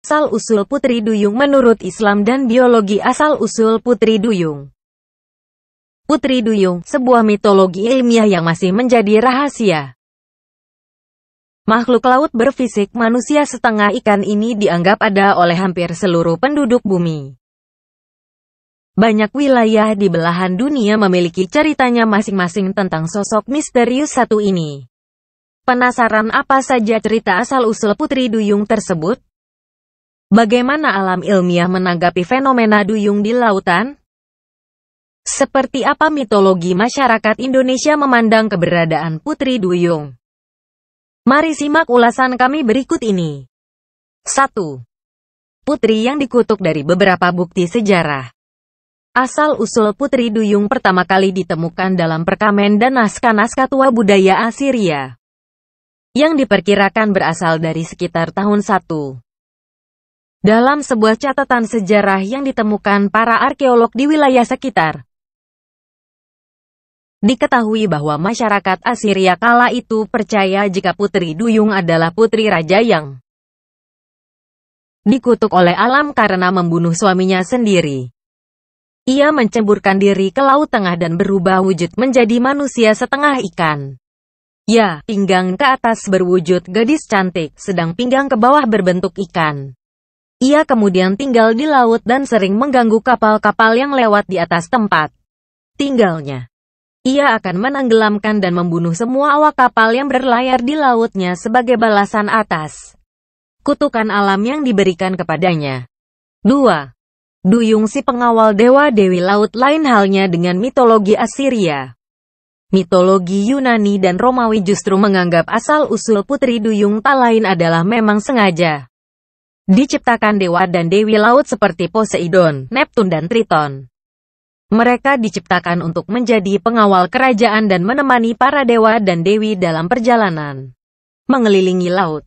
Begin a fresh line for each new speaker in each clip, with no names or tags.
Asal-usul Putri Duyung menurut Islam dan biologi. Asal-usul Putri Duyung. Putri Duyung, sebuah mitologi ilmiah yang masih menjadi rahasia. Makhluk laut berfisik manusia setengah ikan ini dianggap ada oleh hampir seluruh penduduk bumi. Banyak wilayah di belahan dunia memiliki ceritanya masing-masing tentang sosok misterius satu ini. Penasaran apa saja cerita asal-usul Putri Duyung tersebut? Bagaimana alam ilmiah menanggapi fenomena duyung di lautan? Seperti apa mitologi masyarakat Indonesia memandang keberadaan Putri Duyung? Mari simak ulasan kami berikut ini. 1. Putri yang dikutuk dari beberapa bukti sejarah. Asal-usul Putri Duyung pertama kali ditemukan dalam perkamen dan naskah-naskah tua budaya Assyria, yang diperkirakan berasal dari sekitar tahun 1. Dalam sebuah catatan sejarah yang ditemukan para arkeolog di wilayah sekitar, diketahui bahwa masyarakat Assyria kala itu percaya jika Putri Duyung adalah putri raja yang dikutuk oleh alam karena membunuh suaminya sendiri. Ia menceburkan diri ke Laut Tengah dan berubah wujud menjadi manusia setengah ikan. Ya, pinggang ke atas berwujud gadis cantik, sedang pinggang ke bawah berbentuk ikan. Ia kemudian tinggal di laut dan sering mengganggu kapal-kapal yang lewat di atas tempat tinggalnya. Ia akan menenggelamkan dan membunuh semua awak kapal yang berlayar di lautnya sebagai balasan atas kutukan alam yang diberikan kepadanya. 2. Duyung si pengawal dewa-dewi laut. Lain halnya dengan mitologi Assyria. Mitologi Yunani dan Romawi justru menganggap asal-usul Putri Duyung tak lain adalah memang sengaja diciptakan dewa dan dewi laut seperti Poseidon, Neptun dan Triton. Mereka diciptakan untuk menjadi pengawal kerajaan dan menemani para dewa dan dewi dalam perjalanan mengelilingi laut.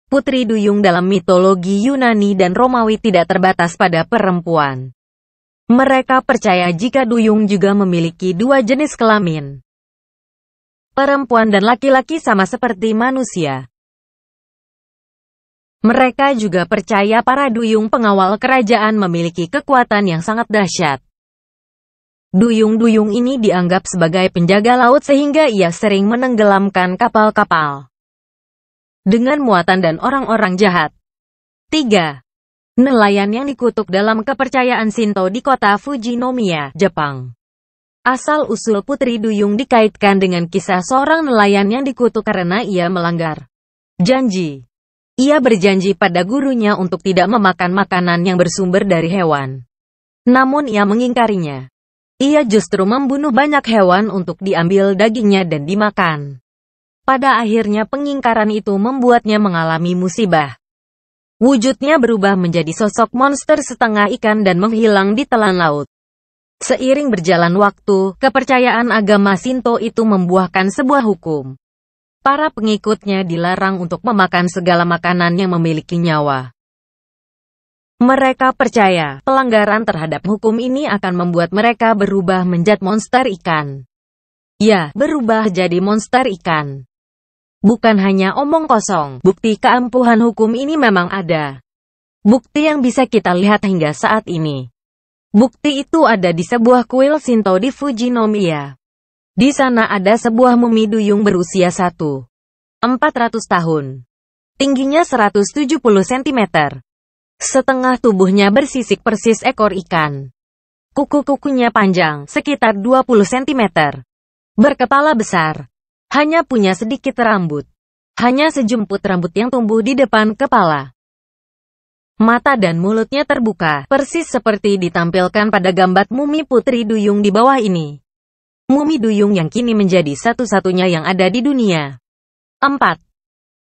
Putri Duyung dalam mitologi Yunani dan Romawi tidak terbatas pada perempuan. Mereka percaya jika duyung juga memiliki dua jenis kelamin, perempuan dan laki-laki sama seperti manusia. Mereka juga percaya para duyung pengawal kerajaan memiliki kekuatan yang sangat dahsyat. Duyung-duyung ini dianggap sebagai penjaga laut sehingga ia sering menenggelamkan kapal-kapal dengan muatan dan orang-orang jahat. 3. Nelayan yang dikutuk dalam kepercayaan Shinto di kota Fujinomiya, Jepang. Asal-usul Putri Duyung dikaitkan dengan kisah seorang nelayan yang dikutuk karena ia melanggar janji. Ia berjanji pada gurunya untuk tidak memakan makanan yang bersumber dari hewan. Namun ia mengingkarinya. Ia justru membunuh banyak hewan untuk diambil dagingnya dan dimakan. Pada akhirnya pengingkaran itu membuatnya mengalami musibah. Wujudnya berubah menjadi sosok monster setengah ikan dan menghilang di telan laut. Seiring berjalan waktu, kepercayaan agama Shinto itu membuahkan sebuah hukum. Para pengikutnya dilarang untuk memakan segala makanan yang memiliki nyawa. Mereka percaya, pelanggaran terhadap hukum ini akan membuat mereka berubah menjadi monster ikan. Ya, berubah jadi monster ikan. Bukan hanya omong kosong, bukti keampuhan hukum ini memang ada. Bukti yang bisa kita lihat hingga saat ini. Bukti itu ada di sebuah kuil Shinto di Fujinomiya. Di sana ada sebuah mumi duyung berusia 400 tahun. Tingginya 170 cm. Setengah tubuhnya bersisik persis ekor ikan. Kuku-kukunya panjang, sekitar 20 cm. Berkepala besar. Hanya punya sedikit rambut. Hanya sejumput rambut yang tumbuh di depan kepala. Mata dan mulutnya terbuka, persis seperti ditampilkan pada gambar mumi Putri Duyung di bawah ini. Mumi duyung yang kini menjadi satu-satunya yang ada di dunia. 4.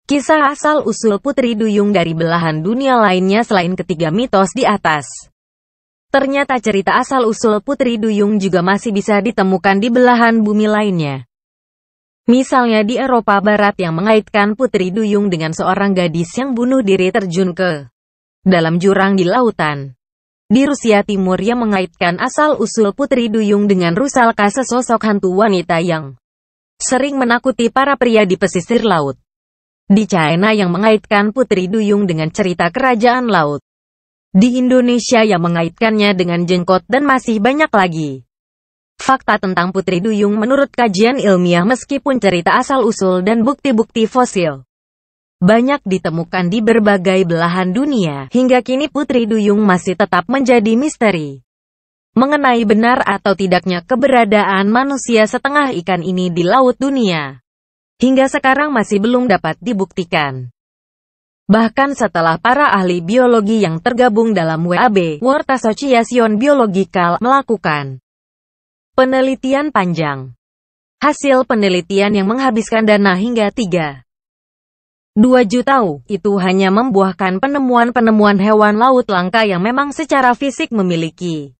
Kisah asal-usul Putri Duyung dari belahan dunia lainnya selain ketiga mitos di atas. Ternyata cerita asal-usul Putri Duyung juga masih bisa ditemukan di belahan bumi lainnya. Misalnya di Eropa Barat yang mengaitkan Putri Duyung dengan seorang gadis yang bunuh diri terjun ke dalam jurang di lautan. Di Rusia Timur yang mengaitkan asal-usul Putri Duyung dengan Rusalka, sesosok hantu wanita yang sering menakuti para pria di pesisir laut. Di China yang mengaitkan Putri Duyung dengan cerita kerajaan laut. Di Indonesia yang mengaitkannya dengan jenggot dan masih banyak lagi. Fakta tentang Putri Duyung menurut kajian ilmiah meskipun cerita asal-usul dan bukti-bukti fosil banyak ditemukan di berbagai belahan dunia, hingga kini Putri Duyung masih tetap menjadi misteri. Mengenai benar atau tidaknya keberadaan manusia setengah ikan ini di laut dunia, hingga sekarang masih belum dapat dibuktikan. Bahkan setelah para ahli biologi yang tergabung dalam WAB, World Association Biological, melakukan penelitian panjang. Hasil penelitian yang menghabiskan dana hingga 3,2 juta, itu hanya membuahkan penemuan-penemuan hewan laut langka yang memang secara fisik memiliki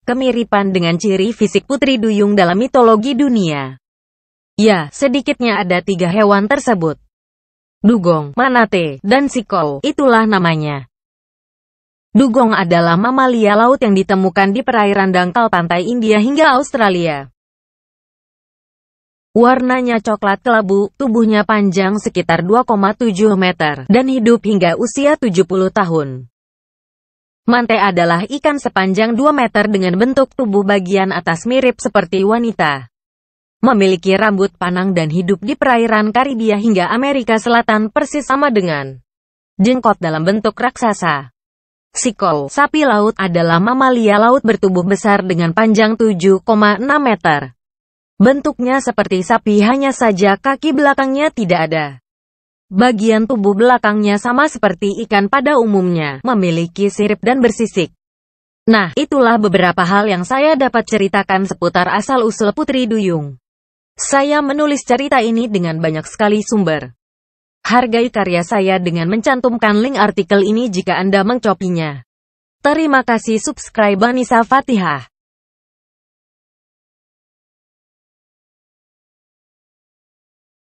kemiripan dengan ciri fisik Putri Duyung dalam mitologi dunia. Ya, sedikitnya ada 3 hewan tersebut. Dugong, manate, dan sikol, itulah namanya. Dugong adalah mamalia laut yang ditemukan di perairan dangkal pantai India hingga Australia. Warnanya coklat kelabu, tubuhnya panjang sekitar 2,7 meter, dan hidup hingga usia 70 tahun. Mante adalah ikan sepanjang 2 meter dengan bentuk tubuh bagian atas mirip seperti wanita. Memiliki rambut panjang dan hidup di perairan Karibia hingga Amerika Selatan persis sama dengan jenggot dalam bentuk raksasa. Sikol, sapi laut, adalah mamalia laut bertubuh besar dengan panjang 7,6 meter. Bentuknya seperti sapi, hanya saja kaki belakangnya tidak ada. Bagian tubuh belakangnya sama seperti ikan pada umumnya, memiliki sirip dan bersisik. Nah, itulah beberapa hal yang saya dapat ceritakan seputar asal-usul Putri Duyung. Saya menulis cerita ini dengan banyak sekali sumber. Hargai karya saya dengan mencantumkan link artikel ini jika Anda mengcopinya. Terima kasih. Subscribe Anissa Fatihah.